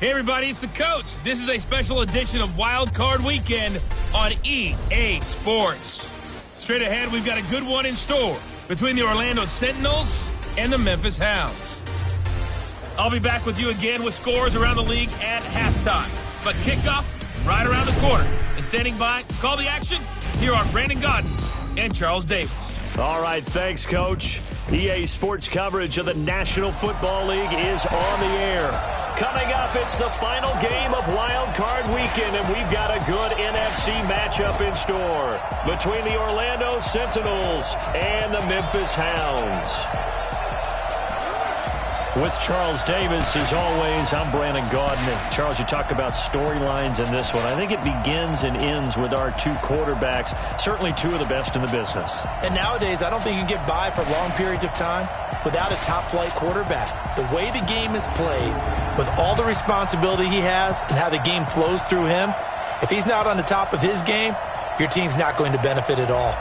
Hey everybody, it's the coach. This is a special edition of Wild Card Weekend on EA Sports. Straight ahead, we've got a good one in store between the Orlando Sentinels and the Memphis Hounds. I'll be back with you again with scores around the league at halftime. But kickoff right around the corner. And standing by to call the action, here are Brandon Godden and Charles Davis. All right, thanks, Coach. EA Sports coverage of the National Football League is on the air. Coming up, it's the final game of Wild Card Weekend, and we've got a good NFC matchup in store between the Orlando Sentinels and the Memphis Hounds. With Charles Davis, as always, I'm Brandon Gaudin. Charles, you talk about storylines in this one. I think it begins and ends with our two quarterbacks, certainly two of the best in the business. And nowadays, I don't think you can get by for long periods of time without a top-flight quarterback. The way the game is played, with all the responsibility he has and how the game flows through him, if he's not on the top of his game, your team's not going to benefit at all.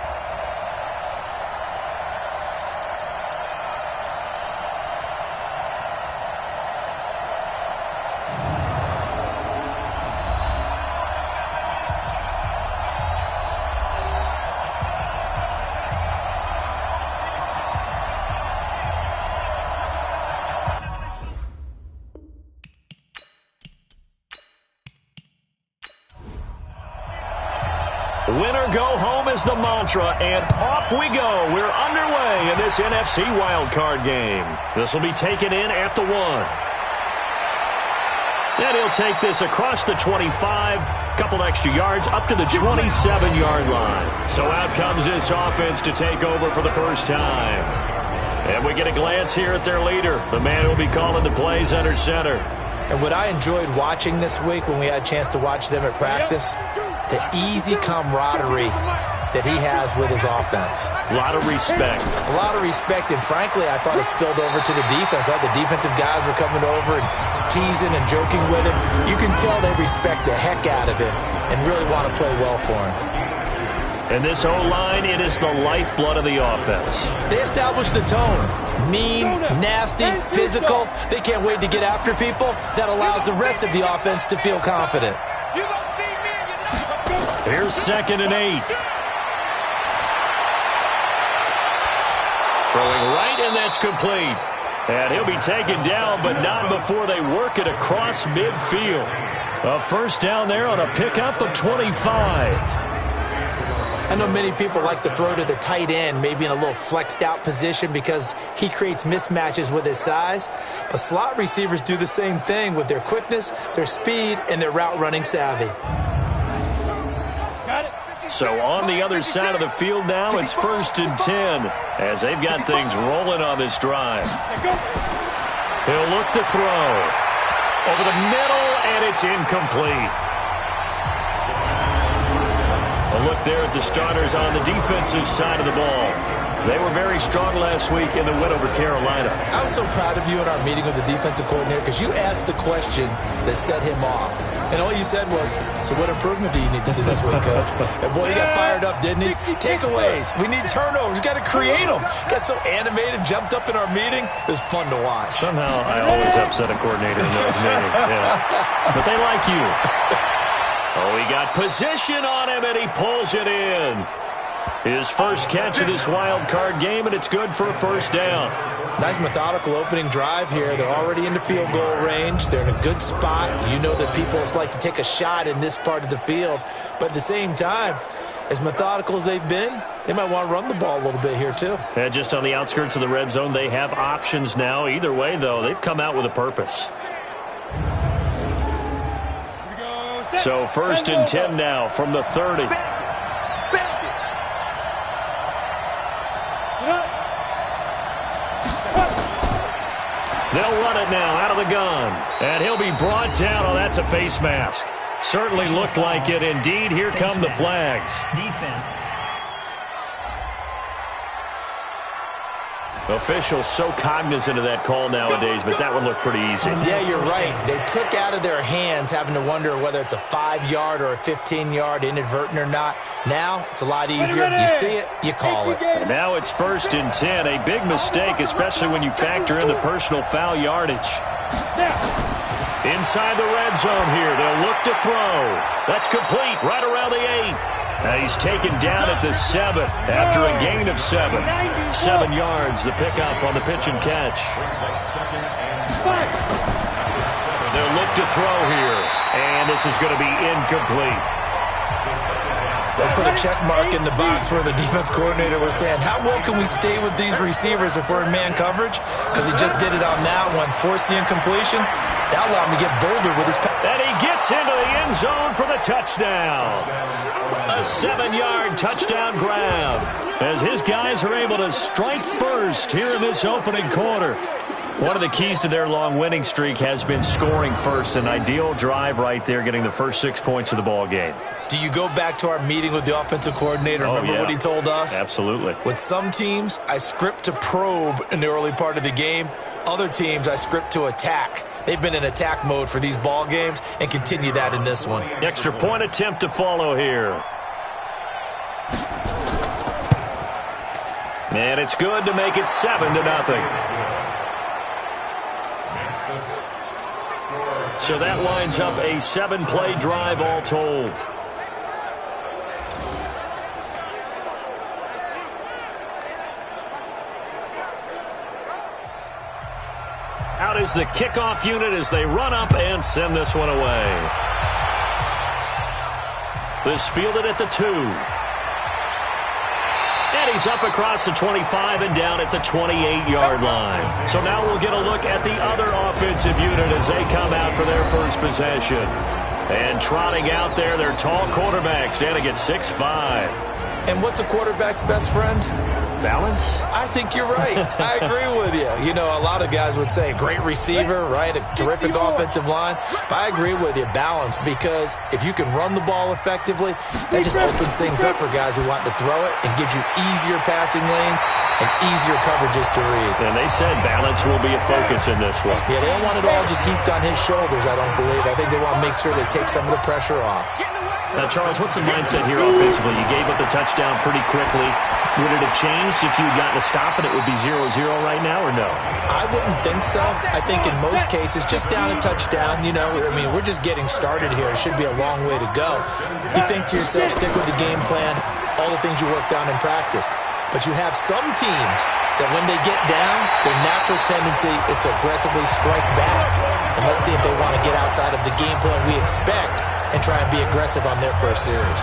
Winner go home is the mantra, and off we go. We're underway in this NFC wildcard game. This will be taken in at the 1. And he'll take this across the 25, couple extra yards up to the 27-yard line. So out comes this offense to take over for the first time. And we get a glance here at their leader, the man who will be calling the plays under center. And what I enjoyed watching this week when we had a chance to watch them at practice, the easy camaraderie that he has with his offense. A lot of respect. A lot of respect, and frankly, I thought it spilled over to the defense. All the defensive guys were coming over and teasing and joking with him. You can tell they respect the heck out of him and really want to play well for him. And this O-line, it is the lifeblood of the offense. They establish the tone. Mean, nasty, physical. They can't wait to get after people. That allows the rest of the offense to feel confident. Here's 2nd and 8. Throwing right, and that's complete. And he'll be taken down, but not before they work it across midfield. A first down there on a pickup of 25. I know many people like to throw to the tight end, maybe in a little flexed out position because he creates mismatches with his size. But slot receivers do the same thing with their quickness, their speed, and their route running savvy. So on the other side of the field now, it's 1st and 10 as they've got things rolling on this drive. He'll look to throw. Over the middle, and it's incomplete. A look there at the starters on the defensive side of the ball. They were very strong last week in the win over Carolina. I was so proud of you in our meeting with the defensive coordinator because you asked the question that set him off. And all you said was, so what improvement do you need to see this week, Coach? And boy, he got fired up, didn't he? Takeaways. We need turnovers. We've got to create them. Got so animated, jumped up in our meeting. It was fun to watch. Somehow I always upset a coordinator in those meetings. Yeah. But they like you. Oh, he got position on him, and he pulls it in. His first catch of this wild card game, and it's good for a first down. Nice methodical opening drive here. They're already into field goal range. They're in a good spot. You know that people like to take a shot in this part of the field. But at the same time, as methodical as they've been, they might want to run the ball a little bit here too. Yeah, just on the outskirts of the red zone, they have options now. Either way, though, they've come out with a purpose. So 1st and 10 now from the 30. They'll run it now out of the gun. And he'll be brought down. Oh, that's a face mask. Certainly looked like it. Indeed, here come the flags. Defense. Officials so cognizant of that call nowadays, but that one looked pretty easy. Yeah, you're right. They took out of their hands having to wonder whether it's a 5-yard or a 15-yard, inadvertent or not. Now, it's a lot easier. You see it, you call it. And now it's 1st and 10. A big mistake, especially when you factor in the personal foul yardage. Inside the red zone here. They'll look to throw. That's complete right around the 8. Now he's taken down at the 7 after a gain of 7. 7 yards, the pickup on the pitch and catch. They'll look to throw here, and this is going to be incomplete. They'll put a check mark in the box where the defense coordinator was saying, how well can we stay with these receivers if we're in man coverage? Because he just did it on that one, forced the incompletion. That allowed him to get bolder with his pass. And he gets into the end zone for the touchdown. A 7-yard touchdown grab as his guys are able to strike first here in this opening quarter. One of the keys to their long winning streak has been scoring first. An ideal drive right there, getting the first 6 points of the ball game. Do you go back to our meeting with the offensive coordinator? Remember what he told us? Absolutely. With some teams, I script to probe in the early part of the game. Other teams, I script to attack. They've been in attack mode for these ball games and continue that in this one. Extra point attempt to follow here. And it's good to make it 7-0. So that lines up a 7-play drive all told. Out is the kickoff unit as they run up and send this one away. This fielded at the 2. And he's up across the 25 and down at the 28-yard line. So now we'll get a look at the other offensive unit as they come out for their first possession. And trotting out there, their tall quarterback standing at 6'5". And what's a quarterback's best friend? Balance? I think you're right. I agree with you. You know, a lot of guys would say great receiver, right? A terrific offensive line. But I agree with you, balance, because if you can run the ball effectively, that just opens things up for guys who want to throw it and gives you easier passing lanes and easier coverages to read. And they said balance will be a focus in this one. Yeah, they don't want it all just heaped on his shoulders, I don't believe. I think they want to make sure they take some of the pressure off. Now, Charles, what's the mindset here offensively? You gave up the touchdown pretty quickly. Would it have changed if you had gotten a stop and it would be 0-0 right now, or no? I wouldn't think so. I think in most cases, just down a touchdown, you know, I mean, we're just getting started here. It should be a long way to go. You think to yourself, stick with the game plan, all the things you worked on in practice. But you have some teams that when they get down, their natural tendency is to aggressively strike back. And let's see if they want to get outside of the game plan we expect and try and be aggressive on their first series.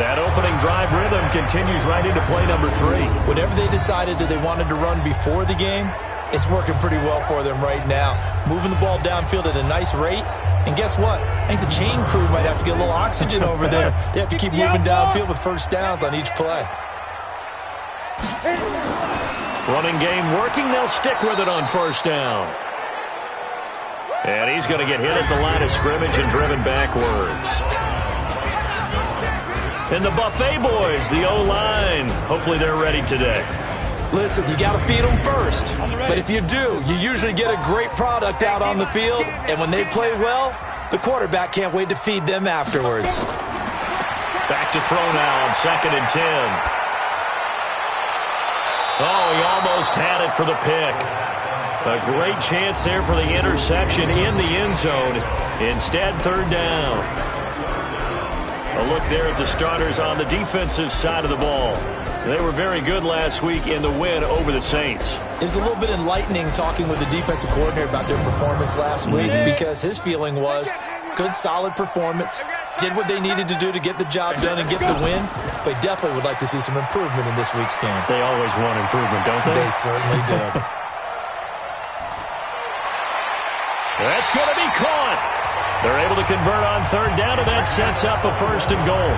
That opening drive rhythm continues right into play number 3. Whatever they decided that they wanted to run before the game, it's working pretty well for them right now. Moving the ball downfield at a nice rate. And guess what? I think the chain crew might have to get a little oxygen over there. They have to keep moving downfield with first downs on each play. Running game working. They'll stick with it on first down. And he's going to get hit at the line of scrimmage and driven backwards. And the Buffet boys, the O-line, hopefully they're ready today. Listen, you got to feed them first. But if you do, you usually get a great product out on the field. And when they play well, the quarterback can't wait to feed them afterwards. Back to throw now on 2nd and 10. Oh, he almost had it for the pick. A great chance there for the interception in the end zone. Instead, 3rd down. A look there at the starters on the defensive side of the ball. They were very good last week in the win over the Saints. It was a little bit enlightening talking with the defensive coordinator about their performance last week because his feeling was good, solid performance, did what they needed to do to get the job done and get the win, but definitely would like to see some improvement in this week's game. They always want improvement, don't they? They certainly do. That's going to be caught. They're able to convert on 3rd down, and that sets up a 1st and goal.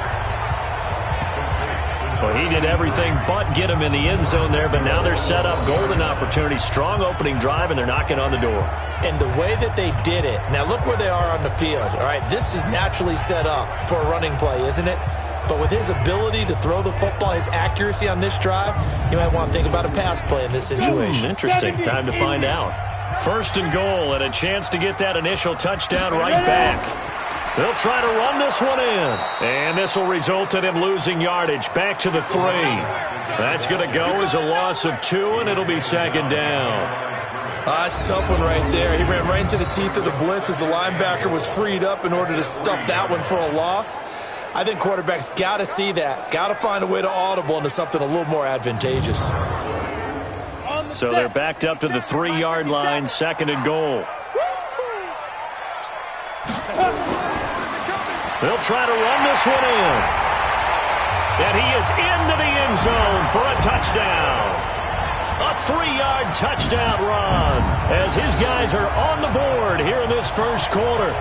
Well, he did everything but get him in the end zone there, but now they're set up. Golden opportunity, strong opening drive, and they're knocking on the door. And the way that they did it, now look where they are on the field. All right, this is naturally set up for a running play, isn't it? But with his ability to throw the football, his accuracy on this drive, you might want to think about a pass play in this situation. Interesting. Time to find out. 1st and goal, and a chance to get that initial touchdown right back. They'll try to run this one in. And this will result in him losing yardage back to the 3. That's going to go as a loss of 2, and it'll be 2nd down. It's a tough one right there. He ran right into the teeth of the blitz as the linebacker was freed up in order to stuff that one for a loss. I think quarterbacks got to see that. Got to find a way to audible into something a little more advantageous. So they're backed up to the 3-yard line, 2nd and goal. They'll try to run this one in. And he is into the end zone for a touchdown. A 3-yard touchdown run as his guys are on the board here in this first quarter.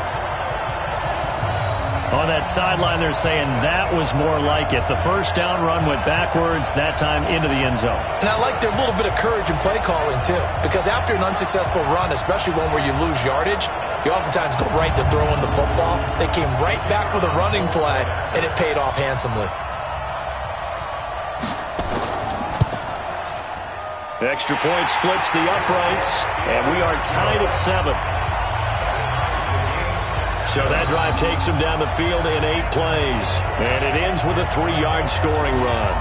On that sideline, they're saying that was more like it. The first down run went backwards, that time into the end zone. And I like their little bit of courage in play calling, too. Because after an unsuccessful run, especially one where you lose yardage, you oftentimes go right to throwing the football. They came right back with a running play, and it paid off handsomely. Extra point splits the uprights, and we are tied at 7. So that drive takes him down the field in 8 plays, and it ends with a 3-yard scoring run.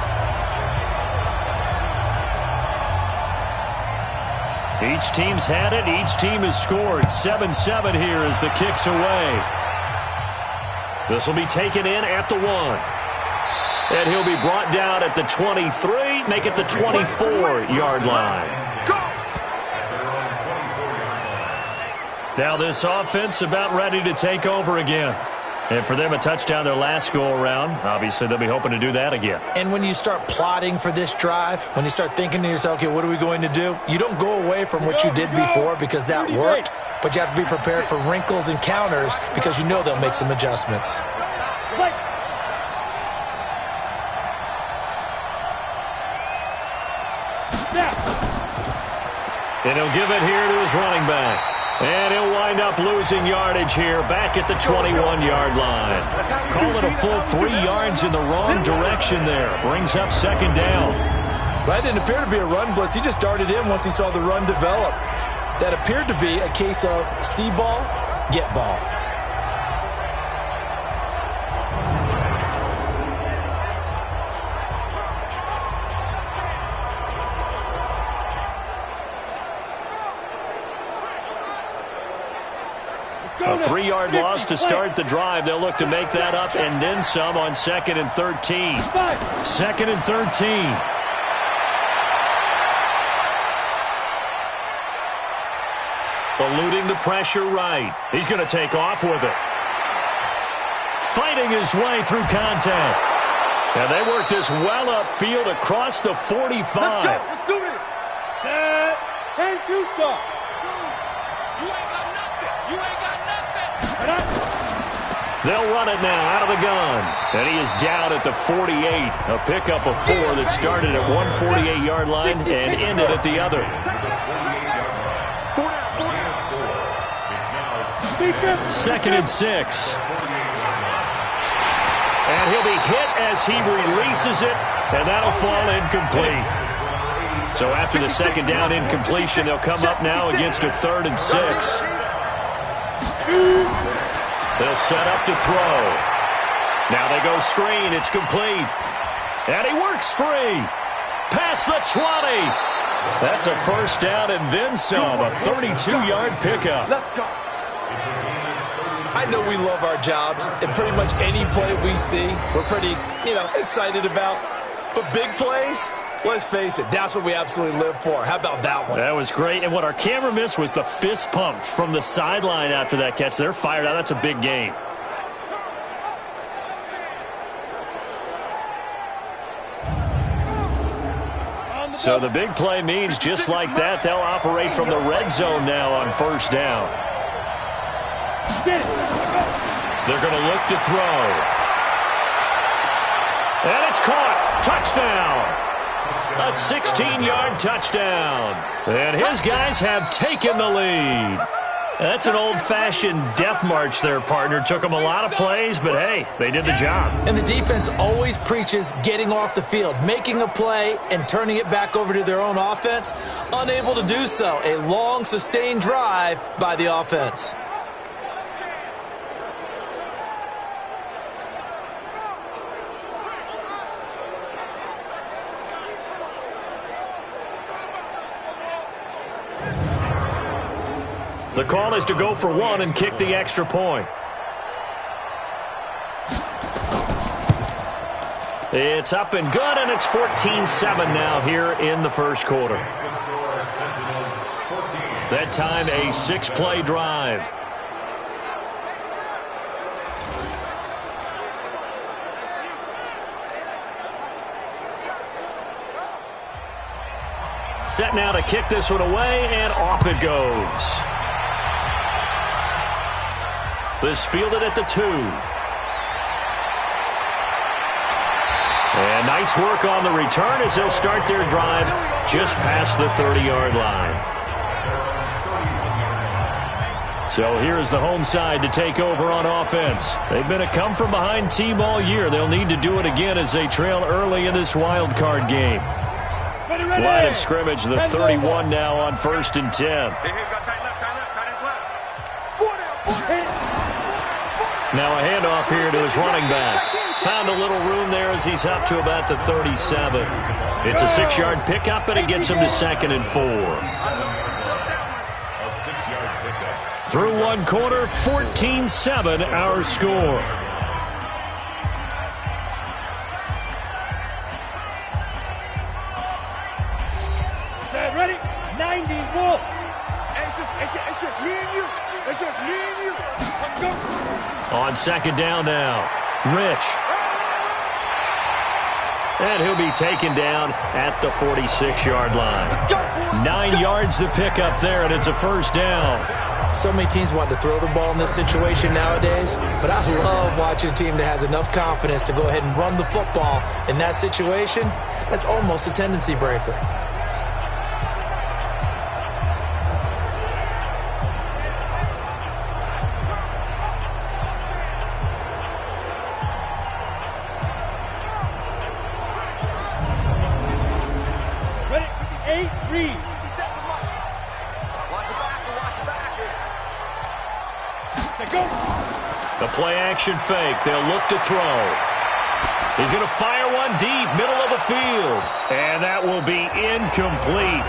Each team's had it. Each team has scored. 7-7 here as the kick's away. This will be taken in at the 1. And he'll be brought down at the 23, make it the 24-yard line. Now this offense about ready to take over again. And for them, a touchdown their last go-around. Obviously, they'll be hoping to do that again. And when you start plotting for this drive, when you start thinking to yourself, okay, what are we going to do? You don't go away from what you did before because that worked, but you have to be prepared for wrinkles and counters because you know they'll make some adjustments. And he'll give it here to his running back. And he'll wind up losing yardage here back at the 21-yard line. Call it a full 3 yards in the wrong direction there. Brings up 2nd down. That didn't appear to be a run blitz. He just darted in once he saw the run develop. That appeared to be a case of see ball, get ball. A 3-yard loss to start the drive. They'll look to make that up and then some on 2nd and 13. 2nd and 13. Eluding the pressure right. He's going to take off with it. Fighting his way through contact. And they work this well upfield across the 45. Let's go. Let's do this. Set. 10-2 stop. You ain't got nothing. You ain't got nothing. They'll run it now out of the gun. And he is down at the 48. A pickup of 4 that started at one 48-yard line and ended at the other. 2nd and 6. And he'll be hit as he releases it, and that'll fall incomplete. So after the 2nd down incompletion, they'll come up now against a 3rd and 6. They'll set up to throw. Now they go screen. It's complete. And he works free. Past the 20. That's a 1st down and then some. A 32-yard pickup. Let's go. I know we love our jobs, and pretty much any play we see, we're pretty, excited about. But big plays, let's face it, that's what we absolutely live for. How about that one? That was great. And what our camera missed was the fist pump from the sideline after that catch. They're fired out. That's a big game. So the big play means just like that, they'll operate from the red zone now on 1st down. They're going to look to throw. And it's caught. Touchdown. A 16-yard touchdown. And his guys have taken the lead. That's an old-fashioned death march there, partner. Took them a lot of plays, but hey, they did the job. And the defense always preaches getting off the field, making a play, and turning it back over to their own offense. Unable to do so. A long, sustained drive by the offense. The call is to go for one and kick the extra point. It's up and good, and it's 14-7 now here in the first quarter. That time, a 6-play drive. Set now to kick this one away, and off it goes. This fielded at the 2. And nice work on the return as they'll start their drive just past the 30-yard line. So here's the home side to take over on offense. They've been a come-from-behind team all year. They'll need to do it again as they trail early in this wild card game. Line of scrimmage, the 31 now on 1st and 10. Now a handoff here to his running back. Found a little room there as he's up to about the 37. It's a 6-yard pickup, and it gets him to 2nd and 4. Through one quarter, 14-7 our score. Ready? 90 Wolf. It's just me and you. It's just me and you. Go. On 2nd down now. Rich. And he'll be taken down at the 46-yard line. 9 yards to pick up there, and it's a 1st down. So many teams want to throw the ball in this situation nowadays, but I love watching a team that has enough confidence to go ahead and run the football in that situation. That's almost a tendency breaker. The play-action fake. They'll look to throw. He's going to fire one deep, middle of the field. And that will be incomplete.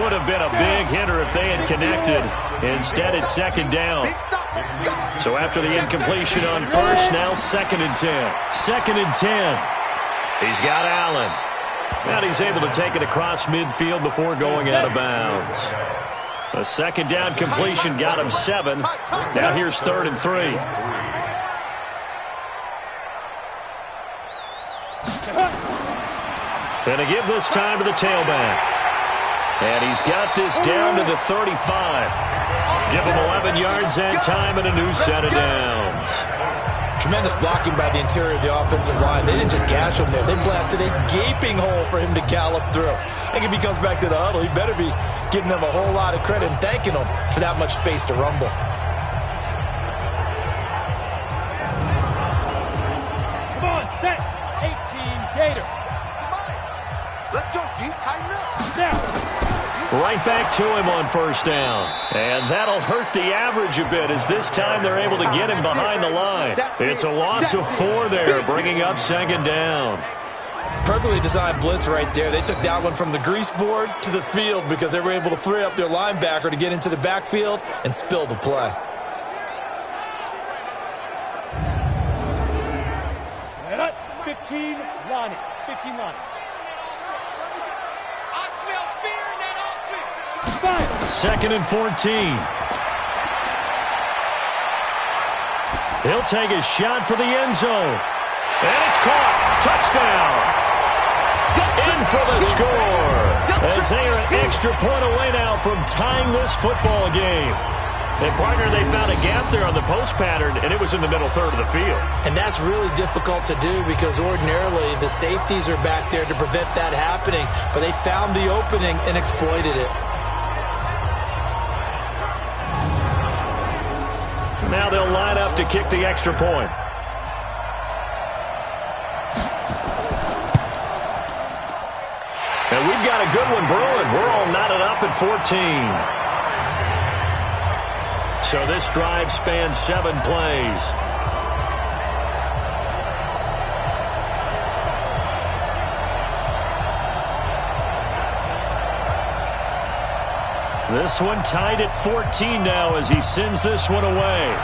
Would have been a big hitter if they had connected. Instead, it's 2nd down. So after the incompletion on 1st, now 2nd and 10. 2nd and 10. He's got Allen. And he's able to take it across midfield before going out of bounds. A 2nd down completion got him 7. Now here's 3rd and 3. And to give this time to the tailback. And he's got this down to the 35. Give him 11 yards that time and a new set of downs. Tremendous blocking by the interior of the offensive line. They didn't just gash him there. They blasted a gaping hole for him to gallop through. I think if he comes back to the huddle, he better be giving them a whole lot of credit and thanking them for that much space to rumble. Come on, set. 18 Gator. Let's go, D. Tighten up. Now. Right back to him on 1st down. And that'll hurt the average a bit as this time they're able to get him behind the line. It's a loss of 4 there, bringing up 2nd down. Perfectly designed blitz right there. They took that one from the grease board to the field because they were able to free up their linebacker to get into the backfield and spill the play. And up, 15 Lonnie. 15 Lonnie. I smell fear in that offense. 2nd and 14. He'll take a shot for the end zone. And it's caught. Touchdown. In for the score. As they are an extra point away now from tying this football game. And, partner, they found a gap there on the post pattern, and it was in the middle third of the field. And that's really difficult to do because ordinarily the safeties are back there to prevent that happening. But they found the opening and exploited it. Now they'll line up to kick the extra point. And we've got a good one brewing. We're all knotted up at 14. So this drive spans 7 plays. This one tied at 14 now as he sends this one away.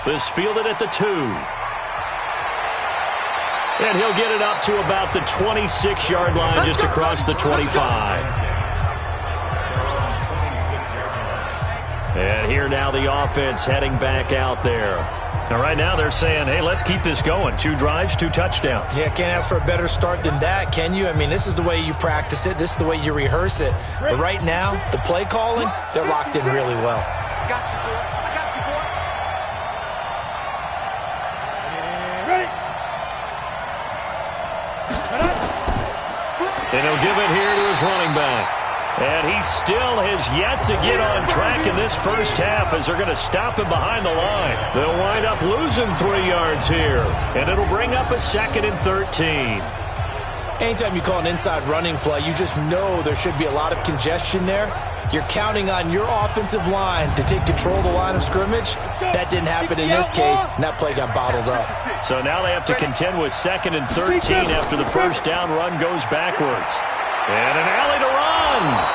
This fielded at the 2. And he'll get it up to about the 26-yard line, just across the 25. And here now the offense heading back out there. Now right now they're saying, hey, let's keep this going. 2 drives, 2 touchdowns. Yeah, can't ask for a better start than that, can you? I mean, this is the way you practice it. This is the way you rehearse it. But right now, the play calling, they're locked in really well. I got you, boy. I got you, boy. Ready? And he'll give it here to his running back. And he still has yet to get on track in this first half as they're going to stop him behind the line. They'll wind up losing 3 yards here. And it'll bring up a 2nd and 13. Anytime you call an inside running play, you just know there should be a lot of congestion there. You're counting on your offensive line to take control of the line of scrimmage. That didn't happen in this case, and that play got bottled up. So now they have to contend with 2nd and 13 after the first down run goes backwards. And an alley to run.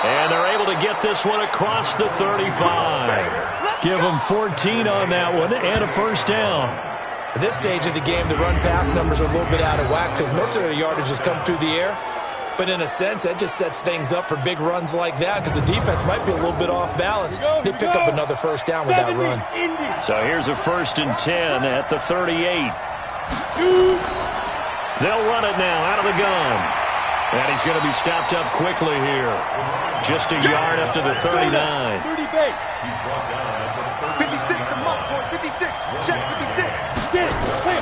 And they're able to get this one across the 35. Give them 14 on that one and a first down. At this stage of the game, the run-pass numbers are a little bit out of whack because most of their yardage has come through the air. But in a sense, that just sets things up for big runs like that because the defense might be a little bit off balance. They pick up another first down with that run. So here's a 1st and 10 at the 38. They'll run it now out of the gun. And he's going to be stopped up quickly here. Just a yard up to the 39. 30 base. He's brought down at number 56, the monk boy, 56. Check 56. Get it. Clear.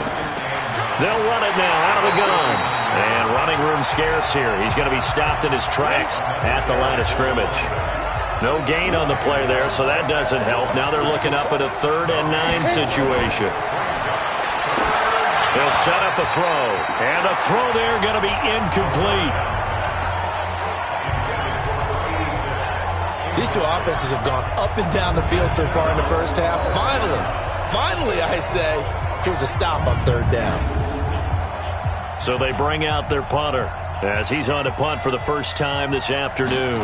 They'll run it now out of the gun. And running room scarce here. He's going to be stopped in his tracks at the line of scrimmage. No gain on the play there, so that doesn't help. Now they're looking up at a 3rd and 9 situation. They'll set up a throw. And a throw there going to be incomplete. These two offenses have gone up and down the field so far in the first half. Finally, I say, here's a stop on 3rd down. So they bring out their punter as he's on to punt for the first time this afternoon.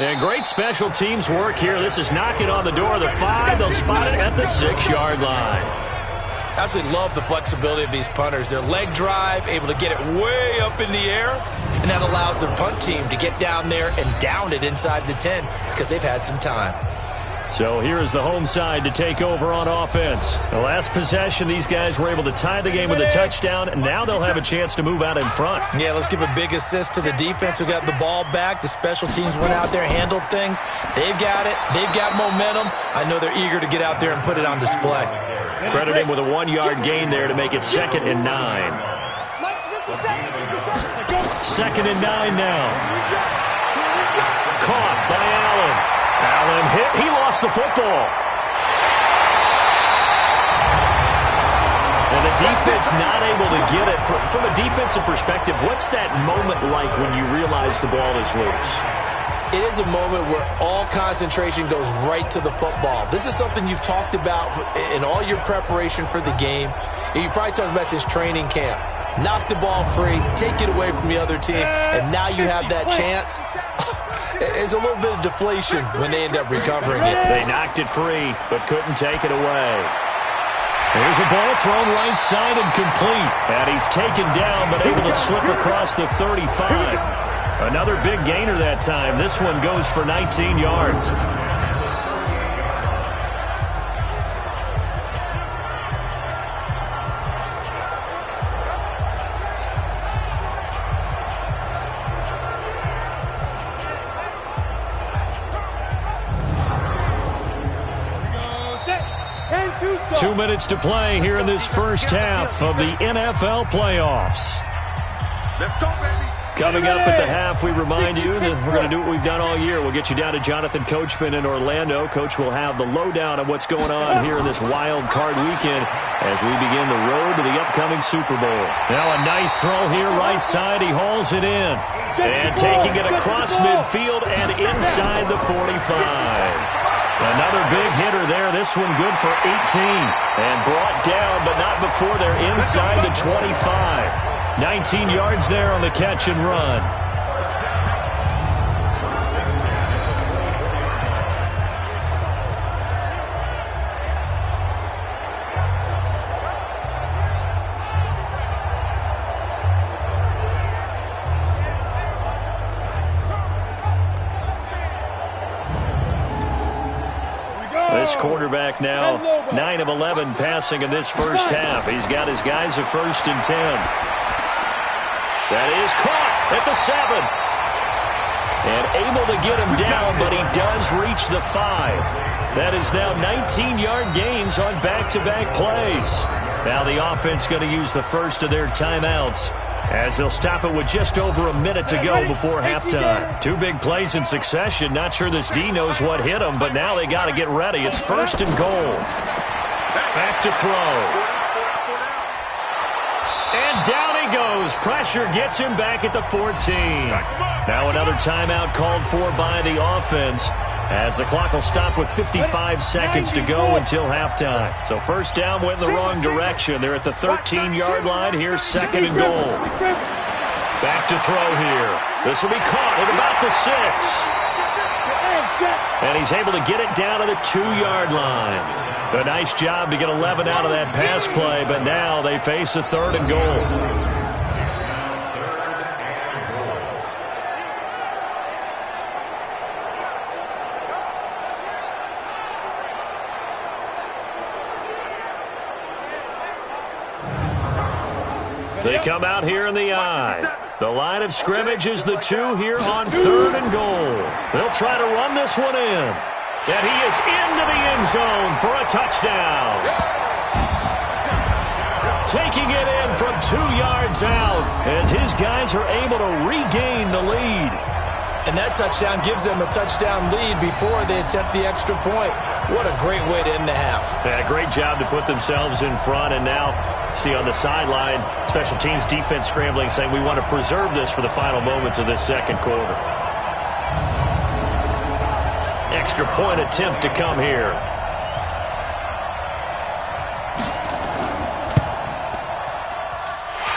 And great special teams work here. This is knocking on the door of the 5. They'll spot it at the 6-yard line. Absolutely love the flexibility of these punters. Their leg drive, able to get it way up in the air, and that allows their punt team to get down there and down it inside the 10 because they've had some time. So here is the home side to take over on offense. The last possession, these guys were able to tie the game with a touchdown, and now they'll have a chance to move out in front. Yeah, let's give a big assist to the defense who got the ball back. The special teams went out there, handled things. They've got it. They've got momentum. I know they're eager to get out there and put it on display. Credit him with a 1-yard gain there to make it 2nd and 9. 2nd and 9 now. Caught by Allen. Allen hit. He lost the football. And the defense not able to get it. From a defensive perspective, what's that moment like when you realize the ball is loose? It is a moment where all concentration goes right to the football. This is something you've talked about in all your preparation for the game. You probably talked about since training camp. Knock the ball free, take it away from the other team, and now you have that chance. There's a little bit of deflation when they end up recovering it. They knocked it free, but couldn't take it away. Here's a ball thrown right side and complete. And he's taken down, but able to slip across the 35. Another big gainer that time. This one goes for 19 yards. Two minutes to play here in this first half of the NFL playoffs. Let's go, baby. Coming up at the half, we remind you that we're going to do what we've done all year. We'll get you down to Jonathan Coachman in Orlando. Coach will have the lowdown on what's going on here in this wild card weekend as we begin the road to the upcoming Super Bowl. Now a nice throw here right side. He hauls it in. And taking it across midfield and inside the 45. Another big hitter there. This one good for 18. And brought down, but not before they're inside the 25. 19 yards there on the catch and run. This quarterback now 9 of 11 passing in this first half. He's got his guys at 1st and 10. That is caught at the 7. And able to get him down, but he does reach the 5. That is now 19-yard gains on back-to-back plays. Now the offense going to use the first of their timeouts, as they'll stop it with just over a minute to go before halftime. 2 big plays in succession. Not sure this D knows what hit him, but now they got to get ready. It's 1st and goal. Back to throw. And down he goes. Pressure gets him back at the 14. Now another timeout called for by the offense, as the clock will stop with 55 seconds to go until halftime. So first down went in the wrong direction. They're at the 13-yard line. Here's 2nd and goal. Back to throw here. This will be caught at about the 6. And he's able to get it down to the 2-yard line. A nice job to get 11 out of that pass play, but now they face a 3rd and goal. They come out here in the I. The line of scrimmage is the 2 here on 3rd and goal. They'll try to run this one in. And he is into the end zone for a touchdown. Taking it in from 2 yards out, as his guys are able to regain the lead. And that touchdown gives them a touchdown lead before they attempt the extra point. What a great way to end the half. Yeah, great job to put themselves in front. And now, see on the sideline, special teams defense scrambling, saying we want to preserve this for the final moments of this second quarter. Extra point attempt to come here.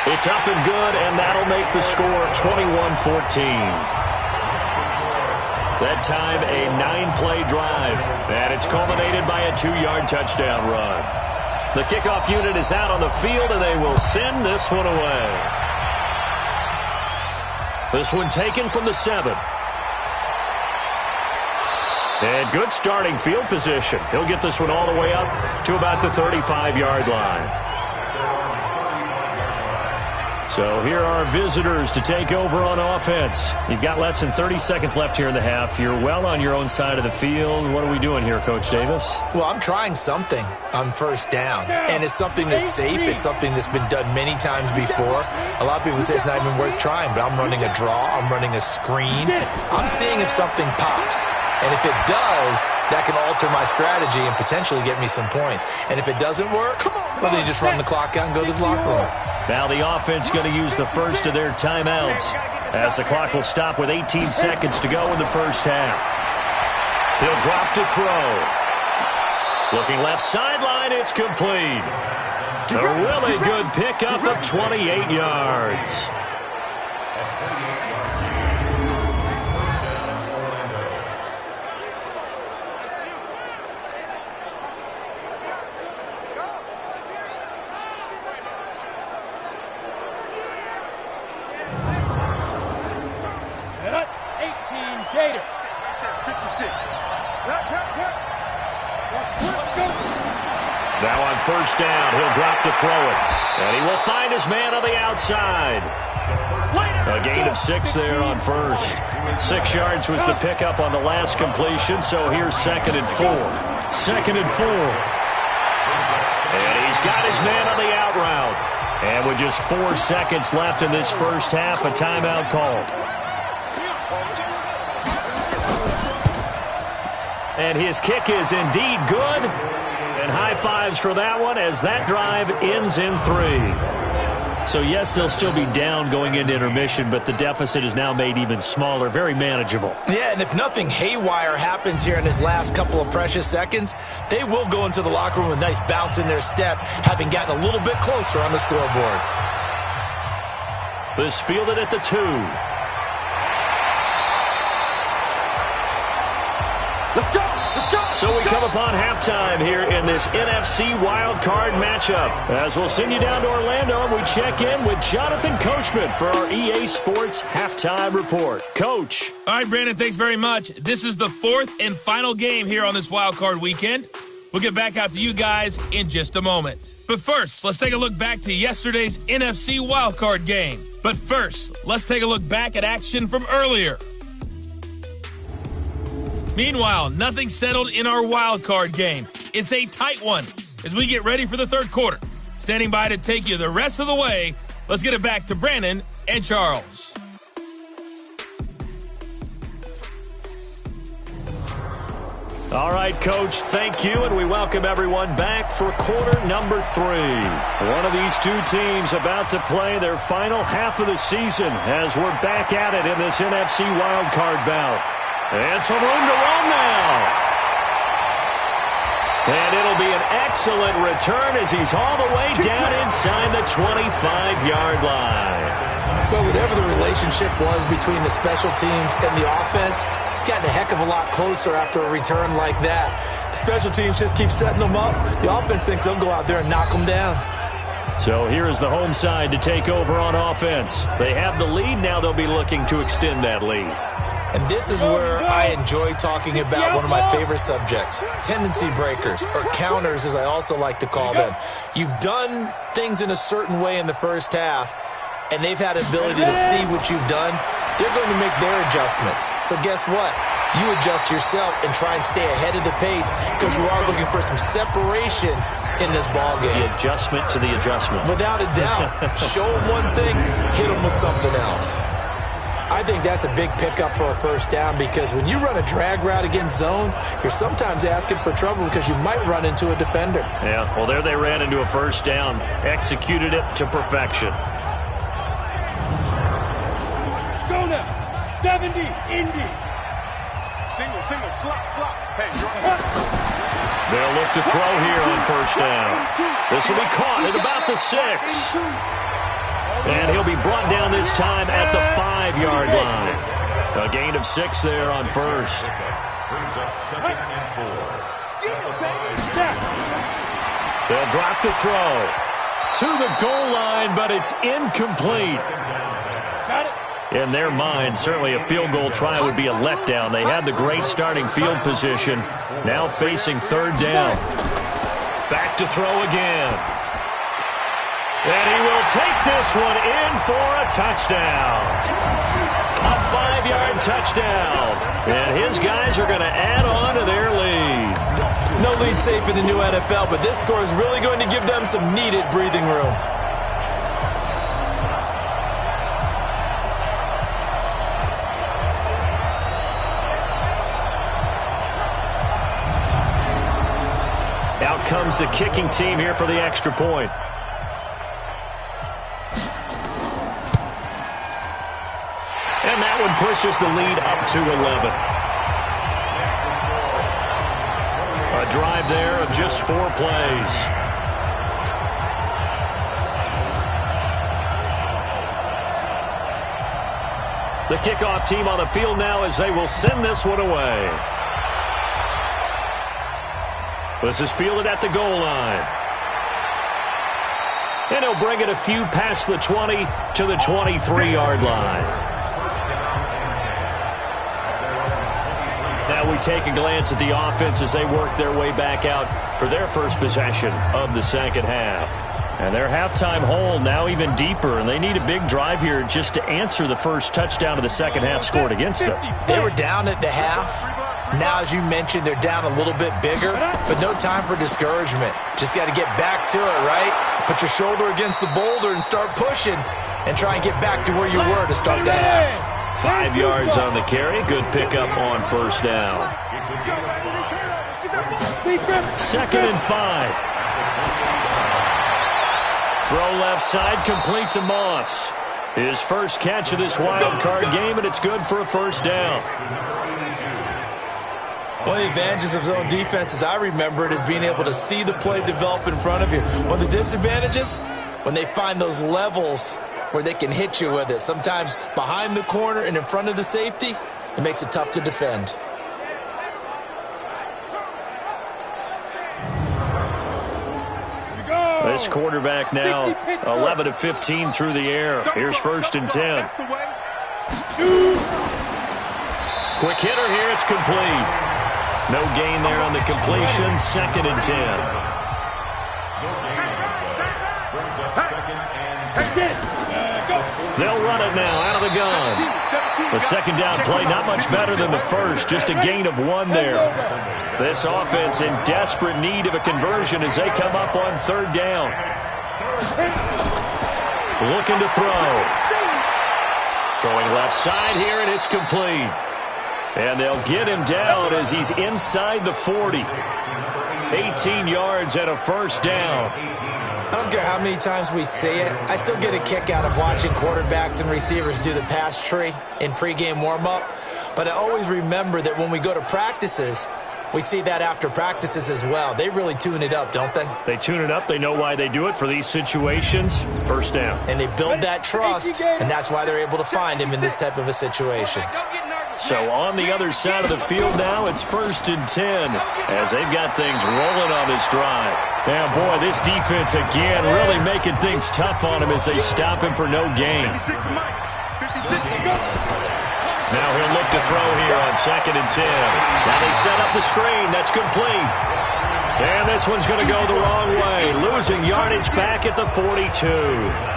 It's up and good, and that'll make the score 21-14. That time, a 9-play drive, and it's culminated by a 2-yard touchdown run. The kickoff unit is out on the field, and they will send this one away. This one taken from the 7. And good starting field position. He'll get this one all the way up to about the 35-yard line. So here are visitors to take over on offense. You've got less than 30 seconds left here in the half. You're well on your own side of the field. What are we doing here, Coach Davis? Well, I'm trying something on 1st down. And it's something that's safe. It's something that's been done many times before. A lot of people say it's not even worth trying, but I'm running a draw. I'm running a screen. I'm seeing if something pops. And if it does, that can alter my strategy and potentially get me some points. And if it doesn't work, well, then you just run the clock out and go to the locker room. Now the offense going to use the first of their timeouts, as the clock will stop with 18 seconds to go in the first half. He'll drop to throw. Looking left sideline, it's complete. A really good pickup of 28 yards. Now on 1st down, he'll drop to throw it. And he will find his man on the outside. A gain of 6 there on 1st. 6 yards was the pickup on the last completion, so here's 2nd and 4. 2nd and 4. And he's got his man on the out route. And with just 4 seconds left in this first half, a timeout call. And his kick is indeed good. And high fives for that one, as that drive ends in 3. So, yes, they'll still be down going into intermission, but the deficit is now made even smaller, very manageable. Yeah, and if nothing haywire happens here in his last couple of precious seconds, they will go into the locker room with a nice bounce in their step, having gotten a little bit closer on the scoreboard. This fielded at the 2. Let's go! Let's go! So we come upon halftime here in this NFC wildcard matchup. As we'll send you down to Orlando, and we check in with Jonathan Coachman for our EA Sports Halftime Report. Coach. All right, Brandon, thanks very much. This is the 4th and final game here on this wildcard weekend. We'll get back out to you guys in just a moment. But first, let's take a look back to yesterday's NFC wildcard game. But first, let's take a look back at action from earlier. Meanwhile, nothing settled in our wild card game. It's a tight one as we get ready for the third quarter. Standing by to take you the rest of the way, let's get it back to Brandon and Charles. All right, Coach, thank you, and we welcome everyone back for quarter number 3. One of these two teams about to play their final half of the season as we're back at it in this NFC wildcard bout. And some room to run now. And it'll be an excellent return as he's all the way down inside the 25-yard line. But whatever the relationship was between the special teams and the offense, it's gotten a heck of a lot closer after a return like that. The special teams just keep setting them up. The offense thinks they'll go out there and knock them down. So here is the home side to take over on offense. They have the lead. Now they'll be looking to extend that lead. And this is where I enjoy talking about one of my favorite subjects, tendency breakers, or counters as I also like to call them. You've done things in a certain way in the first half, and they've had the ability to see what you've done. They're going to make their adjustments. So guess what? You adjust yourself and try and stay ahead of the pace because you are looking for some separation in this ball game. The adjustment to the adjustment. Without a doubt. Show them one thing, hit them with something else. I think that's a big pickup for a first down because when you run a drag route against zone, you're sometimes asking for trouble because you might run into a defender. Yeah, well, there they ran into a first down. Executed it to perfection. Go now. 70, Indy. Single, slot. Hey, They'll look to throw here on first down. This will be caught at about the 6. And he'll be brought down this time at the 5-yard line. A gain of 6 there on first. They'll drop the throw to the goal line, but it's incomplete. In their mind, certainly a field goal try would be a letdown. They had the great starting field position. Now facing third down. Back to throw again. And he will take this one in for a touchdown. A 5-yard touchdown. And his guys are going to add on to their lead. No lead safe in the new NFL, but this score is really going to give them some needed breathing room. Out comes the kicking team here for the extra point. And that one pushes the lead up to 11. A drive there of just 4 plays. The kickoff team on the field now as they will send this one away. This is fielded at the goal line. And he'll bring it a few past the 20 to the 23-yard line. Now we take a glance at the offense as they work their way back out for their first possession of the second half. And their halftime hole now even deeper, and they need a big drive here just to answer the first touchdown of the second half scored against them. They were down at the half. Now, as you mentioned, they're down a little bit bigger, but no time for discouragement. Just got to get back to it, right? Put your shoulder against the boulder and start pushing and try and get back to where you were to start the half. 5 yards on the carry. Good pickup on first down. 2nd and 5. Throw left side, complete to Moss. His first catch of this wild card game, and it's good for a first down. One of the advantages of zone defense, as I remember it, is being able to see the play develop in front of you. One of the disadvantages, when they find those levels where they can hit you with it, sometimes behind the corner and in front of the safety, it makes it tough to defend. This quarterback now 11 of 15 through the air. Here's 1st and 10. Quick hitter here. It's complete. No gain there on the completion. 2nd and 10. They'll run it now out of the gun. The second down play not much better than the first. Just a gain of 1 there. This offense in desperate need of a conversion as they come up on 3rd down. Looking to throw. Throwing left side here, and it's complete. And they'll get him down as he's inside the 40. 18 yards and a first down. I don't care how many times we see it. I still get a kick out of watching quarterbacks and receivers do the pass tree in pregame warm-up. But I always remember that when we go to practices, we see that after practices as well. They really tune it up, don't they? They tune it up. They know why they do it for these situations. First down. And they build that trust, and that's why they're able to find him in this type of a situation. So on the other side of the field now, it's 1st and 10 as they've got things rolling on this drive. Now, boy, this defense again really making things tough on him as they stop him for no gain. Now he'll look to throw here on 2nd and 10. Now they set up the screen. That's complete. And this one's going to go the wrong way. Losing yardage back at the 42.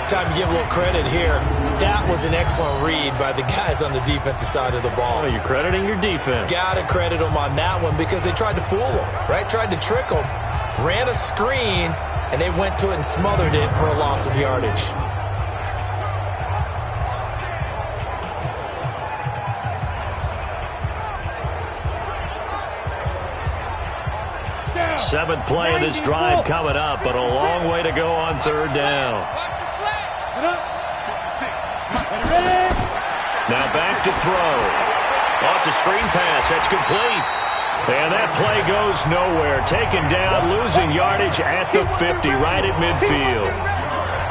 Time to give a little credit here. That was an excellent read by the guys on the defensive side of the ball. Oh, you're crediting your defense. Got to credit them on that one because they tried to fool them, right? Tried to trick them. Ran a screen, and they went to it and smothered it for a loss of yardage. Seventh play of this drive coming up, but a long way to go on 3rd down. Now back to throw. Oh, it's a screen pass. That's complete. And that play goes nowhere. Taken down, losing yardage at the 50, right at midfield.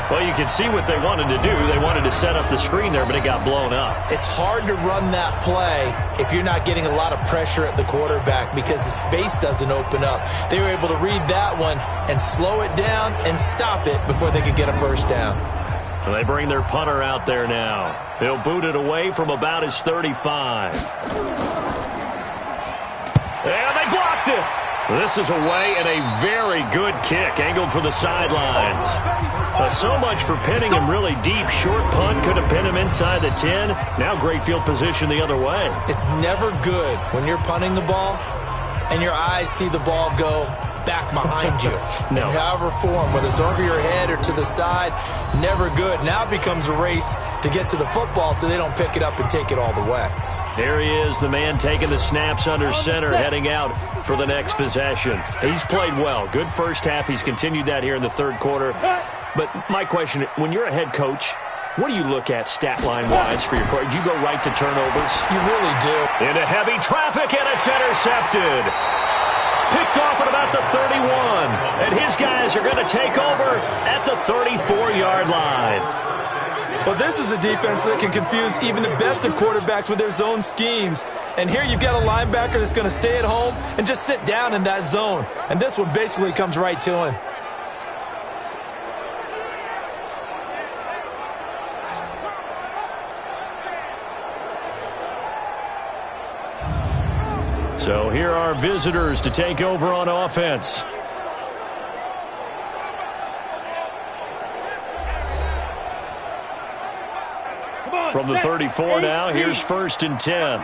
Well, you can see what they wanted to do. They wanted to set up the screen there, but it got blown up. It's hard to run that play if you're not getting a lot of pressure at the quarterback because the space doesn't open up. They were able to read that one and slow it down and stop it before they could get a first down. And they bring their punter out there now. He'll boot it away from about his 35. And they blocked it. This is away and a very good kick angled for the sidelines. So much for pinning him really deep. Short punt could have pinned him inside the 10. Now great field position the other way. It's never good when you're punting the ball and your eyes see the ball go back behind you. No. In however form, whether it's over your head or to the side, never good. Now it becomes a race to get to the football so they don't pick it up and take it all the way. Here he is, the man taking the snaps under center, heading out for the next possession. He's played well. Good first half. He's continued that here in the 3rd quarter. But my question, when you're a head coach, what do you look at stat line-wise for your coach? Do you go right to turnovers? You really do. Into heavy traffic, and it's intercepted. Picked off at about the 31. And his guys are going to take over at the 34-yard line. Well, this is a defense that can confuse even the best of quarterbacks with their zone schemes. And here you've got a linebacker that's going to stay at home and just sit down in that zone. And this one basically comes right to him. So here are visitors to take over on offense. From the 34 now, here's 1st and 10.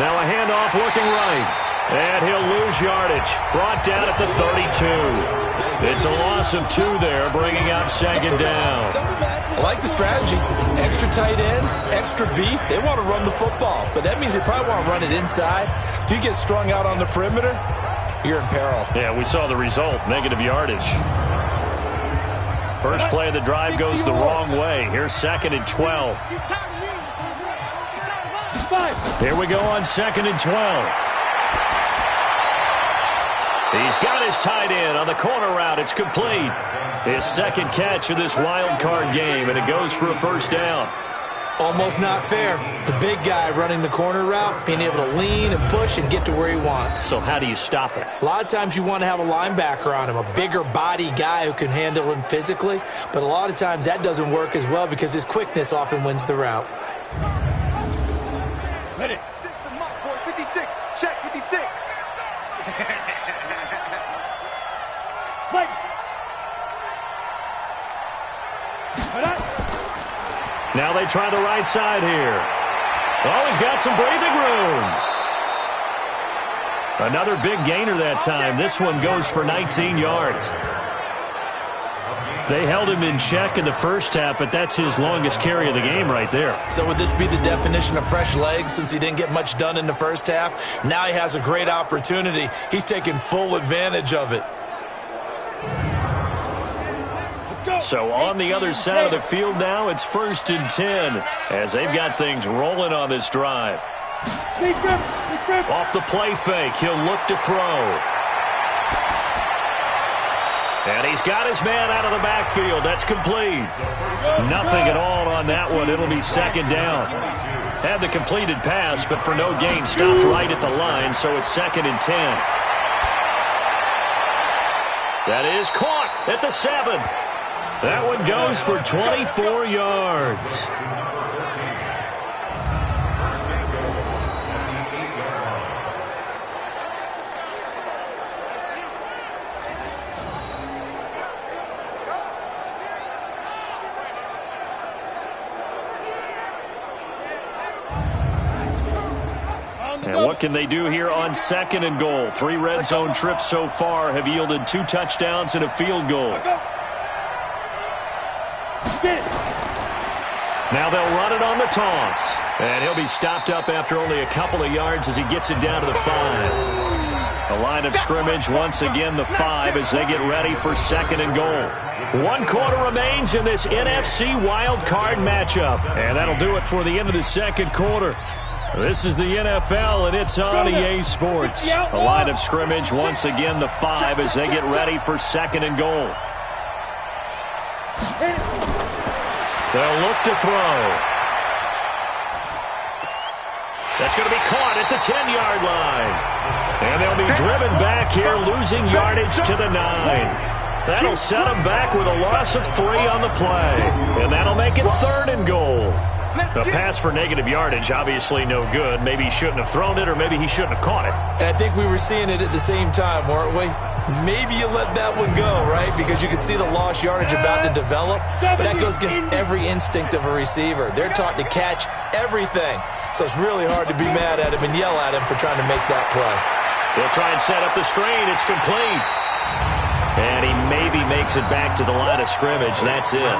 Now a handoff looking right. And he'll lose yardage. Brought down at the 32. It's a loss of 2 there, bringing up 2nd down. I like the strategy. Extra tight ends, extra beef. They want to run the football, but that means they probably want to run it inside. If you get strung out on the perimeter, you're in peril. Yeah, we saw the result, negative yardage. First play of the drive goes the wrong way. Here's 2nd and 12. Here we go on 2nd and 12. He's got his tight end on the corner route. It's complete. His second catch of this wild card game, and it goes for a first down. Almost not fair. The big guy running the corner route, being able to lean and push and get to where he wants. So how do you stop it? A lot of times you want to have a linebacker on him, a bigger body guy who can handle him physically. But a lot of times that doesn't work as well because his quickness often wins the route. Ready. 56. Check 56. Play. Now they try the right side here. Oh, he's got some breathing room. Another big gainer that time. This one goes for 19 yards. They held him in check in the first half, but that's his longest carry of the game right there. So would this be the definition of fresh legs since he didn't get much done in the first half? Now he has a great opportunity. He's taking full advantage of it. So on the other side of the field now, it's 1st and 10 as they've got things rolling on this drive. Off the play fake, he'll look to throw. And he's got his man out of the backfield. That's complete. Nothing at all on that one. It'll be 2nd down. Had the completed pass, but for no gain, stopped right at the line, so it's 2nd and 10. That is caught at the 7. That one goes for 24 yards. And what can they do here on 2nd and goal? 3 red zone trips so far have yielded 2 touchdowns and a field goal. Now they'll run it on the toss. And he'll be stopped up after only a couple of yards as he gets it down to the 5. The line of scrimmage, once again, the 5 as they get ready for 2nd and goal. 1 quarter remains in this NFC wild card matchup. And that'll do it for the end of the 2nd quarter. This is the NFL, and it's on EA Sports. The line of scrimmage, once again, the 5 as they get ready for 2nd and goal. They'll look to throw. That's going to be caught at the 10-yard line. And they'll be driven back here, losing yardage to the 9. That'll set them back with a loss of 3 on the play. And that'll make it 3rd and goal. The pass for negative yardage, obviously no good. Maybe he shouldn't have thrown it, or maybe he shouldn't have caught it. And I think we were seeing it at the same time, weren't we? Maybe you let that one go, right? Because you could see the lost yardage about to develop. But that goes against every instinct of a receiver. They're taught to catch everything. So it's really hard to be mad at him and yell at him for trying to make that play. He'll try and set up the screen. It's complete. And he maybe makes it back to the line of scrimmage. That's it.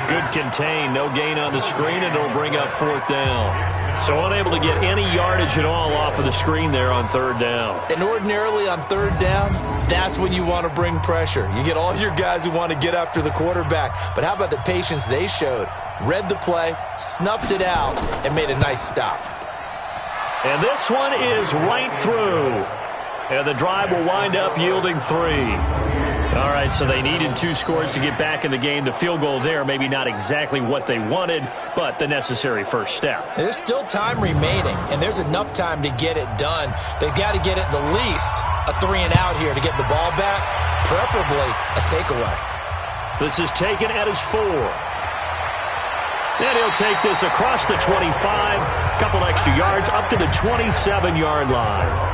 Good contain, no gain on the screen, and it'll bring up 4th down. So unable to get any yardage at all off of the screen there on 3rd down. And ordinarily on 3rd down, that's when you want to bring pressure. You get all your guys who want to get after the quarterback. But how about the patience they showed? Read the play, snuffed it out, and made a nice stop. And this one is right through. And the drive will wind up yielding 3. All right, so they needed 2 scores to get back in the game. The field goal there, maybe not exactly what they wanted, but the necessary first step. There's still time remaining, and there's enough time to get it done. They've got to get at the least a 3 and out here to get the ball back, preferably a takeaway. This is taken at his 4. And he'll take this across the 25, a couple extra yards up to the 27-yard line.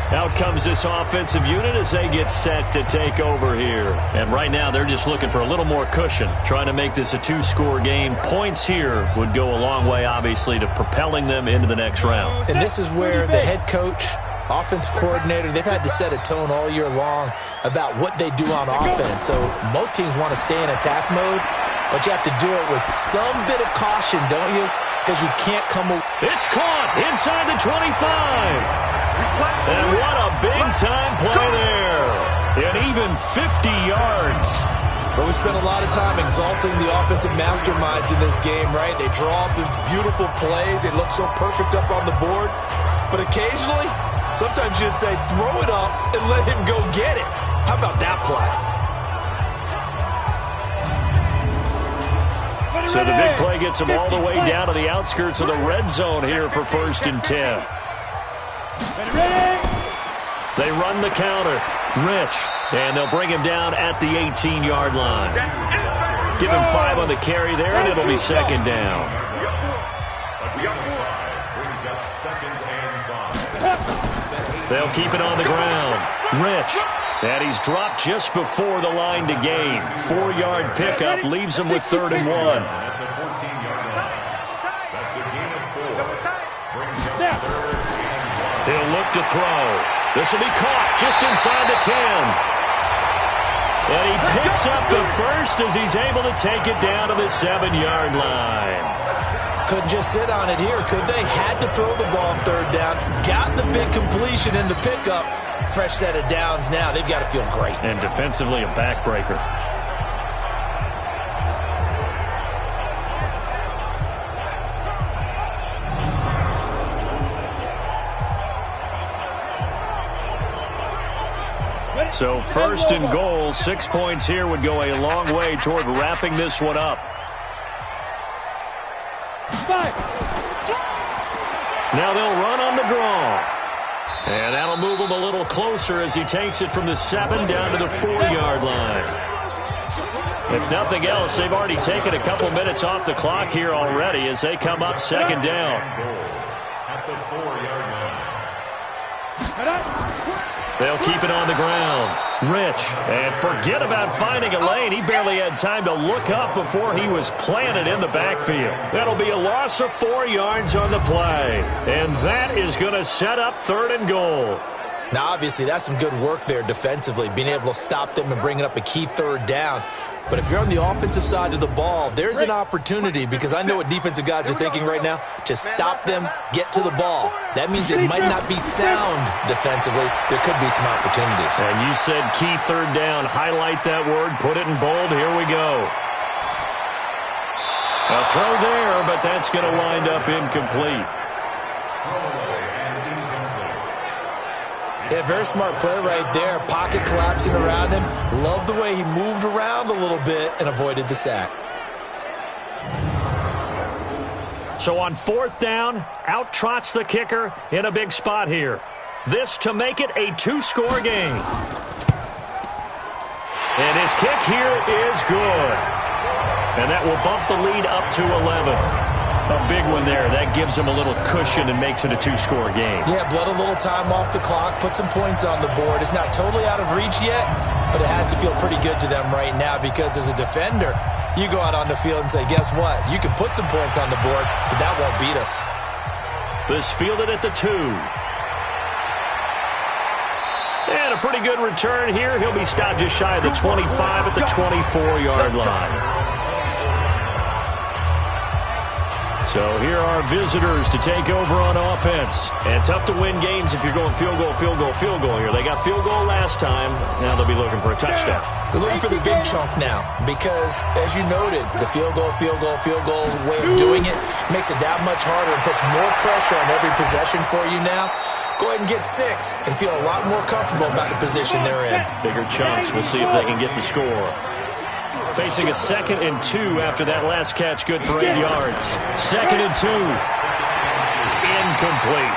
Out comes this offensive unit as they get set to take over here. And right now they're just looking for a little more cushion, trying to make this a 2-score game. Points here would go a long way, obviously, to propelling them into the next round. And this is where the head coach, offensive coordinator, they've had to set a tone all year long about what they do on offense. So most teams want to stay in attack mode, but you have to do it with some bit of caution, don't you? Because you can't come away. It's caught inside the 25. And what a big-time play there. And even 50 yards. But we spent a lot of time exalting the offensive masterminds in this game, right? They draw up these beautiful plays. They look so perfect up on the board. But occasionally, sometimes you just say, throw it up and let him go get it. How about that play? So the big play gets them all the way down to the outskirts of the red zone here for 1st and 10. They run the counter. Rich. And they'll bring him down at the 18-yard line. Give him 5 on the carry there, and it'll be 2nd down. They'll keep it on the ground. Rich. And he's dropped just before the line to gain. 4-yard pickup leaves him with 3rd and 1. He'll look to throw. This will be caught just inside the 10. And he picks up the first as he's able to take it down to the 7-yard line. Couldn't just sit on it here, could they? Had to throw the ball on 3rd down. Got the big completion in the pickup. Fresh set of downs now. They've got to feel great. And defensively, a backbreaker. So 1st and goal, 6 points here would go a long way toward wrapping this one up. Now they'll run on the draw. And that'll move him a little closer as he takes it from the 7 down to the 4-yard line. If nothing else, they've already taken a couple minutes off the clock here already as they come up 2nd down. At the 4-yard line. They'll keep it on the ground. Rich. And forget about finding a lane. He barely had time to look up before he was planted in the backfield. That'll be a loss of 4 yards on the play. And that is going to set up 3rd and goal. Now, obviously, that's some good work there defensively, being able to stop them and bringing up a key 3rd down. But if you're on the offensive side of the ball, there's an opportunity, because I know what defensive guys are thinking right now, to stop them, get to the ball. That means it might not be sound defensively. There could be some opportunities. And you said key 3rd down. Highlight that word. Put it in bold. Here we go. A throw there, but that's going to wind up incomplete. Yeah, very smart play right there. Pocket collapsing around him. Love the way he moved around a little bit and avoided the sack. So on 4th down, out trots the kicker in a big spot here. This to make it a 2-score game. And his kick here is good. And that will bump the lead up to 11. A big one there. That gives him a little cushion and makes it a 2-score game. Yeah, blood a little time off the clock, put some points on the board. It's not totally out of reach yet, but it has to feel pretty good to them right now, because as a defender, you go out on the field and say, guess what? You can put some points on the board, but that won't beat us. This fielded at the 2. And a pretty good return here. He'll be stopped just shy of the 25 at the 24-yard line. So here are visitors to take over on offense. And tough to win games if you're going field goal, field goal, field goal here. They got field goal last time. Now they'll be looking for a touchdown. They're looking for the big chunk now, because, as you noted, the field goal way of doing it makes it that much harder and puts more pressure on every possession for you now. Go ahead and get 6 and feel a lot more comfortable about the position they're in. Bigger chunks. We'll see if they can get the score. Facing a 2nd and 2 after that last catch, good for 8 yards. 2nd and 2. Incomplete.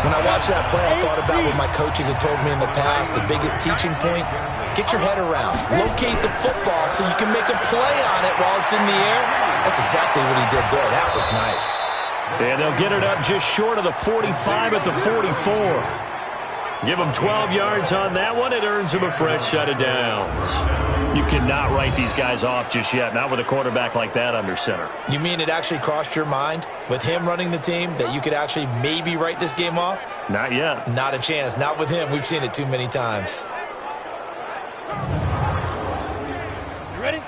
When I watched that play, I thought about what my coaches had told me in the past. The biggest teaching point, get your head around. Locate the football so you can make a play on it while it's in the air. That's exactly what he did there. That was nice. And they'll get it up just short of the 45 at the 44. Give them 12 yards on that one. It earns them a fresh set of downs. You cannot write these guys off just yet, not with a quarterback like that under center. You mean it actually crossed your mind with him running the team that you could actually maybe write this game off? Not yet. Not a chance. Not with him. We've seen it too many times. You ready?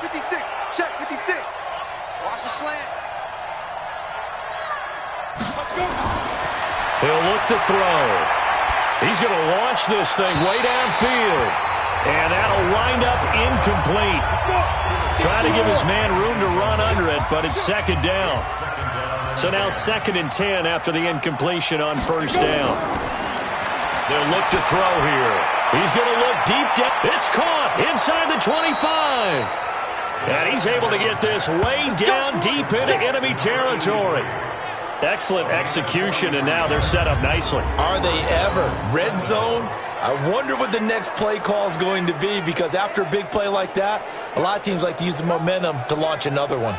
56. Check 56. Watch the slant. He'll look to throw. He's going to launch this thing way downfield. And that'll wind up incomplete. Trying to give his man room to run under it, but it's second down. So now 2nd and 10 after the incompletion on first down. They'll look to throw here. He's going to look deep down. It's caught inside the 25. And he's able to get this way down deep into enemy territory. Excellent execution, and now they're set up nicely. Are they ever? Red zone? I wonder what the next play call is going to be, because after a big play like that, a lot of teams like to use the momentum to launch another one.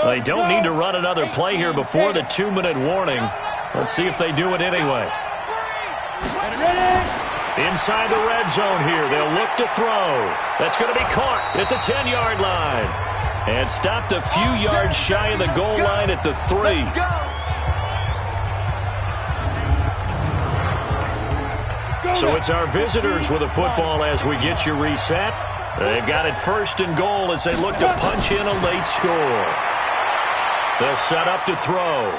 They don't need to run another play here before the 2-minute warning. Let's see if they do it anyway. Inside the red zone here, they'll look to throw. That's going to be caught at the 10-yard line. And stopped a few yards shy of the goal line at the 3. So it's our visitors with the football as we get you reset. They've got it 1st and goal as they look to punch in a late score. They'll set up to throw.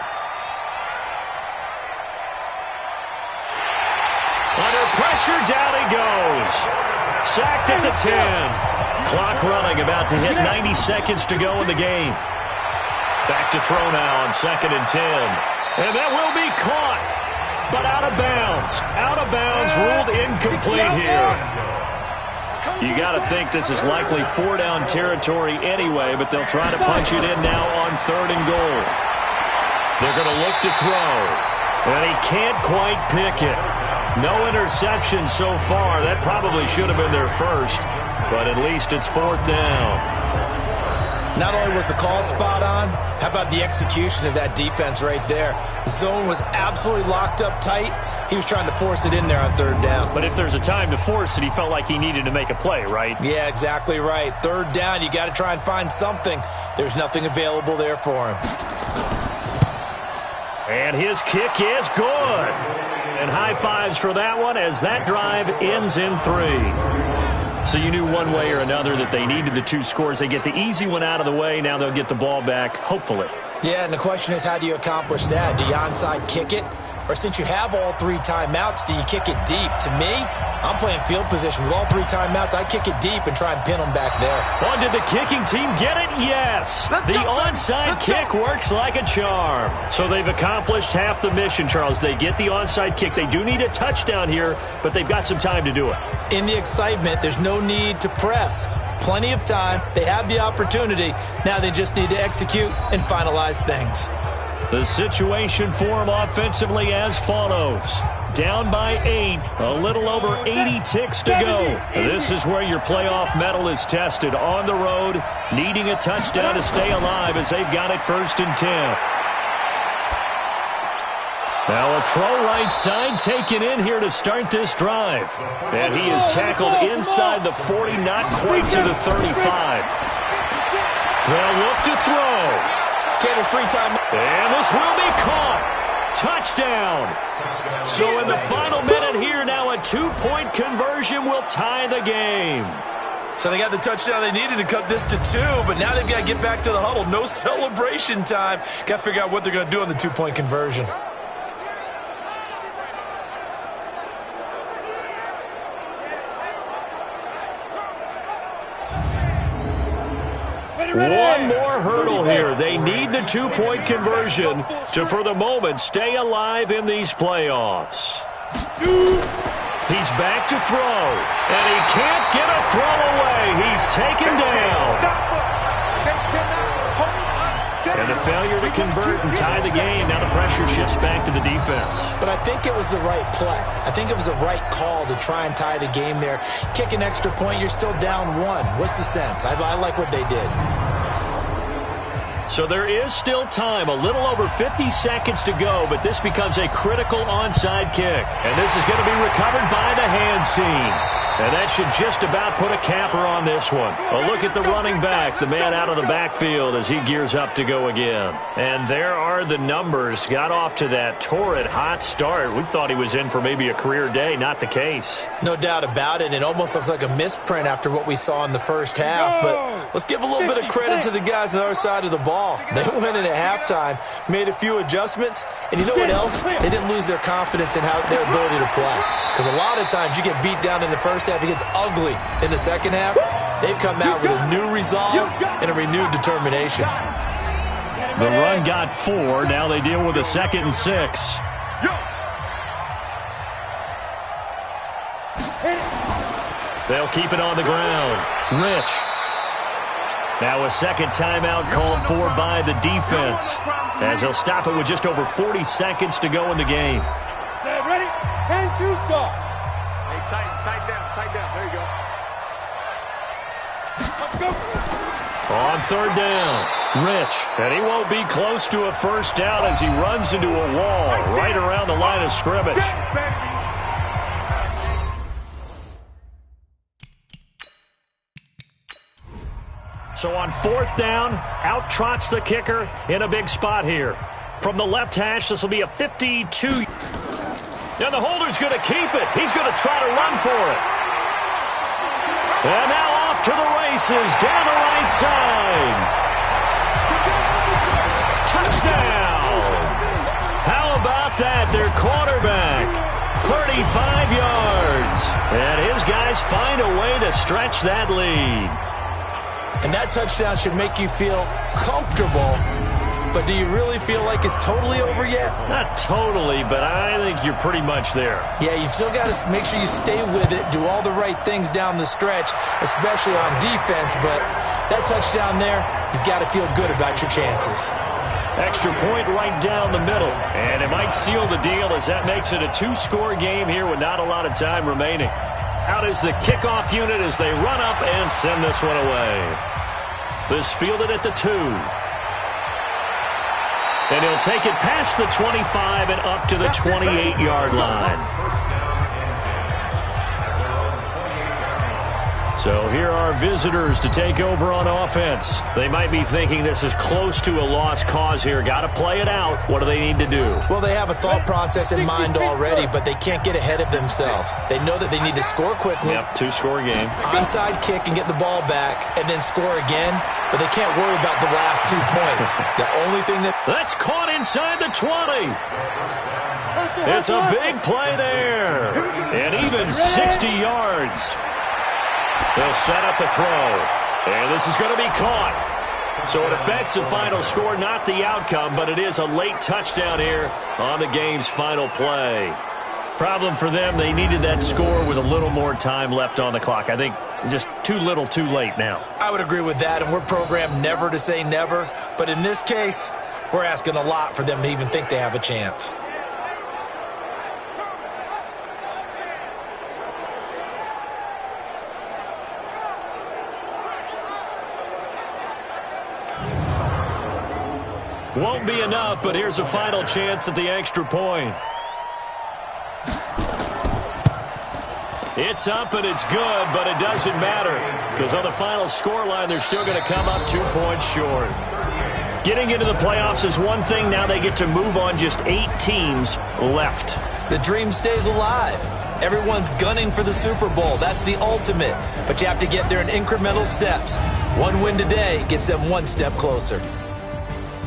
Under pressure, down he goes. Sacked at the 10. Clock running, about to hit 90 seconds to go in the game. Back to throw now on 2nd and 10. And that will be caught, but out of bounds. Out of bounds, ruled incomplete here. You got to think this is likely 4-down territory anyway, but they'll try to punch it in now on 3rd and goal. They're going to look to throw, and he can't quite pick it. No interception so far. That probably should have been their first, but at least it's 4th down. Not only was the call spot on, how about the execution of that defense right there? The zone was absolutely locked up tight. He was trying to force it in there on 3rd down. But if there's a time to force it, he felt like he needed to make a play, right? Yeah, exactly right. 3rd down, you got to try and find something. There's nothing available there for him. And his kick is good. And high fives for that one as that drive ends in 3. So you knew one way or another that they needed the 2 scores. They get the easy one out of the way. Now they'll get the ball back, hopefully. Yeah, and the question is, how do you accomplish that? Do you onside kick it? Or since you have all 3 timeouts, do you kick it deep? To me, I'm playing field position. With all 3 timeouts, I kick it deep and try and pin them back there. Oh, did the kicking team get it? Yes. The onside kick works like a charm. So they've accomplished half the mission, Charles. They get the onside kick. They do need a touchdown here, but they've got some time to do it. In the excitement, there's no need to press. Plenty of time. They have the opportunity. Now they just need to execute and finalize things. The situation for them offensively as follows. Down by 8, a little over 80 ticks to go. This is where your playoff medal is tested on the road, needing a touchdown to stay alive as they've got it 1st and 10. Now a throw right side taken in here to start this drive. And he is tackled inside the 40, not quite to the 35. They'll look to throw. Campbell's 3 time. And this will be caught. Touchdown. So in the final minute here, now a 2-point conversion will tie the game. So they got the touchdown they needed to cut this to 2, but now they've got to get back to the huddle. No celebration time. Got to figure out what they're going to do on the 2-point conversion. One more hurdle here. They need the 2-point conversion to, for the moment, stay alive in these playoffs. He's back to throw, and he can't get a throw away. He's taken down. And a failure to convert and tie the game. Now the pressure shifts back to the defense. But I think it was the right play. I think it was the right call to try and tie the game there. Kick an extra point, you're still down 1. What's the sense? I like what they did. So there is still time, a little over 50 seconds to go, but this becomes a critical onside kick. And this is going to be recovered by the hands team. And that should just about put a capper on this one. A look at the running back, the man out of the backfield as he gears up to go again. And there are the numbers. Got off to that torrid hot start. We thought he was in for maybe a career day. Not the case. No doubt about it. It almost looks like a misprint after what we saw in the first half. But let's give a little bit of credit to the guys on the other side of the ball. They went in at halftime, made a few adjustments, and you know what else? They didn't lose their confidence in their ability to play. Because a lot of times you get beat down in the first half, it gets ugly in the second half. They've come out with a new resolve and a renewed determination. The run got 4. Now they deal with a 2nd and 6. They'll keep it on the ground. Rich. Now a second timeout called for by the defense, as they'll stop it with just over 40 seconds to go in the game. Set, ready? 10-2 start. Hey, tighten down. There you go. Let's go. On 3rd down, Rich. And he won't be close to a first down as he runs into a wall right around the line of scrimmage. So on 4th down, out trots the kicker in a big spot here. From the left hash, this will be a 52. And the holder's going to keep it. He's going to try to run for it. And now off to the races down the right side. Touchdown. How about that? Their quarterback, 35 yards. And his guys find a way to stretch that lead. And that touchdown should make you feel comfortable. But do you really feel like it's totally over yet? Not totally, but I think you're pretty much there. Yeah, you've still got to make sure you stay with it, do all the right things down the stretch, especially on defense. But that touchdown there, you've got to feel good about your chances. Extra point right down the middle. And it might seal the deal as that makes it a 2-score game here with not a lot of time remaining. Out is the kickoff unit as they run up and send this one away. This fielded at the 2. And he'll take it past the 25 and up to the 28-yard line. So here are visitors to take over on offense. They might be thinking this is close to a lost cause here. Got to play it out. What do they need to do? Well, they have a thought process in mind already, but they can't get ahead of themselves. They know that they need to score quickly. Yep, 2-score game. Onside kick and get the ball back and then score again, but they can't worry about the last 2 points. The only thing That's caught inside the 20. It's a big play there. And even 60 yards. They'll set up the throw. And this is going to be caught. So it affects the final score, not the outcome, but it is a late touchdown here on the game's final play. Problem for them, they needed that score with a little more time left on the clock. I think just too little, too late now. I would agree with that, and we're programmed never to say never. But in this case, we're asking a lot for them to even think they have a chance. Won't be enough, but here's a final chance at the extra point. It's up and it's good, but it doesn't matter because on the final scoreline, they're still going to come up 2 points short. Getting into the playoffs is one thing. Now they get to move on. Just 8 teams left. The dream stays alive. Everyone's gunning for the Super Bowl. That's the ultimate. But you have to get there in incremental steps. One win today gets them 1 step closer.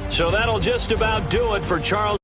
So that'll just about do it for Charles.